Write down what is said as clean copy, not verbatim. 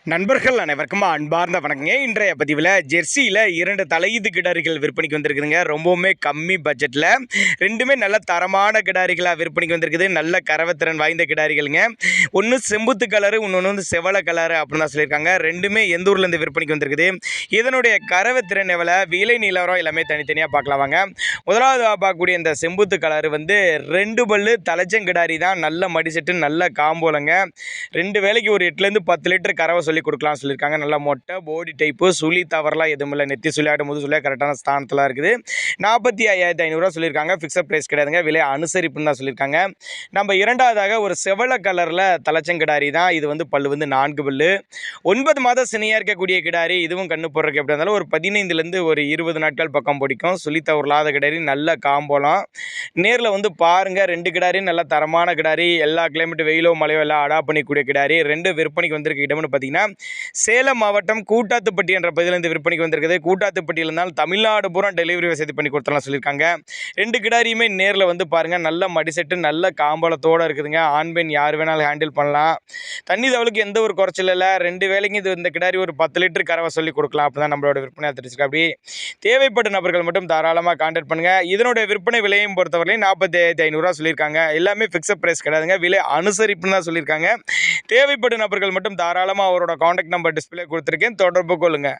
நண்பர்கள் அனைவருக்கும் அன்பார்ந்த வணக்கங்க. இன்றைய பதிவில் ஜெர்சியில் 2 தலையீது கிடாரிகள் விற்பனைக்கு வந்திருக்குதுங்க. ரொம்பவுமே கம்மி பட்ஜெட்டில் ரெண்டுமே நல்ல தரமான கிடாரிகளாக விற்பனைக்கு வந்திருக்குது. நல்ல கரவத்திறன் வாய்ந்த கிடாரிகளுங்க. ஒன்று செம்புத்து கலரு, இன்னொன்று வந்து செவல கலரு அப்படின்னு தான் சொல்லியிருக்காங்க. ரெண்டுமே எந்த ஊர்லேருந்து விற்பனைக்கு வந்திருக்குது, இதனுடைய கரவத்திறன் எவ்வளோ, விலை நிலவரம் எல்லாமே தனித்தனியாக பார்க்கலாம் வாங்க. முதலாவது பார்க்கக்கூடிய இந்த செம்புத்து கலரு வந்து 2 பல்லு தலைச்சங்கிடாரி தான். நல்ல மடிசெட்டு, நல்ல காம்போலங்க. 2 வேலைக்கு ஒரு 8லேருந்து 10 லிட்டர் கறவை சொல்லி கொடுக்கலாம் சொல்லியிருக்காங்க. நல்லா மொட்டை போடி டைப்பு, சுழி தவறலாம் எதுவும் இல்லை. நெத்தி சுழியாட்டும் போது சுழியாக கரெக்டான ஸ்தானத்தில் இருக்குது. 45,500 சொல்லியிருக்காங்க. ஃபிக்ஸட் ப்ரைஸ் கிடையாதுங்க, விலை அனுசரிப்புன்னு தான் சொல்லியிருக்காங்க. நம்ம இரண்டாவதாக ஒரு செவல கலரில் தலைச்சங்கிடாரி தான். இது வந்து பல்லு வந்து 4 பல்லு, 9 மாதம் சினையாக இருக்கக்கூடிய கிடாரி. இதுவும் கண்ணு போடுறதுக்கு எப்படி இருந்தாலும் ஒரு 15லேருந்து ஒரு 20 நாட்கள் பக்கம் பிடிக்கும். சுழி தவறலாத கிடாரி, நல்ல காம்போலாம். நேரில் வந்து பாருங்கள். 2 கிடாரியும் நல்ல தரமான கிடாரி. எல்லா கிளைமேட் வெயிலோ மழையோ எல்லாம் அடாப்ட் பண்ணிக்கூடிய கிடாரி. 2 விற்பனைக்கு வந்திருக்க இடம்னு பார்த்தீங்கன்னா சேலம் மாவட்டம் கூட்டாத்துப்பட்டி என்ற பகுதியிலிருந்து விற்பனைக்கு வந்திருக்குது. கூட்டாத்துப்பட்டியில் இருந்தால் தமிழ்நாடு பூரா டெலிவரி வசதி பண்ணி கொடுத்தலாம் சொல்லியிருக்காங்க. 2 கிடாரியுமே நேரில் வந்து பாருங்கள். நல்ல மடிசெட்டு, நல்ல காம்பளத்தோடு இருக்குதுங்க. ஆண் பெண் யார் வேணாலும் ஹேண்டில் பண்ணலாம். தண்ணி தவளுக்கு எந்த ஒரு குறைச்சல் இல்லை. 2 வேலைக்கும் இது இந்த கிடாரி ஒரு 10 லிட்டர் கறவை சொல்லி கொடுக்கலாம். அப்போ தான் நம்மளோட விற்பனை தெரிஞ்சுக்க. அப்படி தேவைப்பட்ட நபர்கள் மட்டும் தாராளமாக கான்டாக்ட் பண்ணுங்கள். இதனுடைய விற்பனை விலையும் பொறுத்தவரையிலும் 45,500 சொல்லியிருக்காங்க. எல்லாமே ஃபிக்ஸட் ப்ரைஸ் கிடையாதுங்க, விலை அனுசரிப்புன்னு தான் சொல்லியிருக்காங்க. தேவைப்படும் நபர்கள் மட்டும் தாராளமாக அவரோட காண்டாக்ட் நம்பர் டிஸ்பிளே கொடுத்துருக்கேன், தொடர்பு கொள்ளுங்கள்.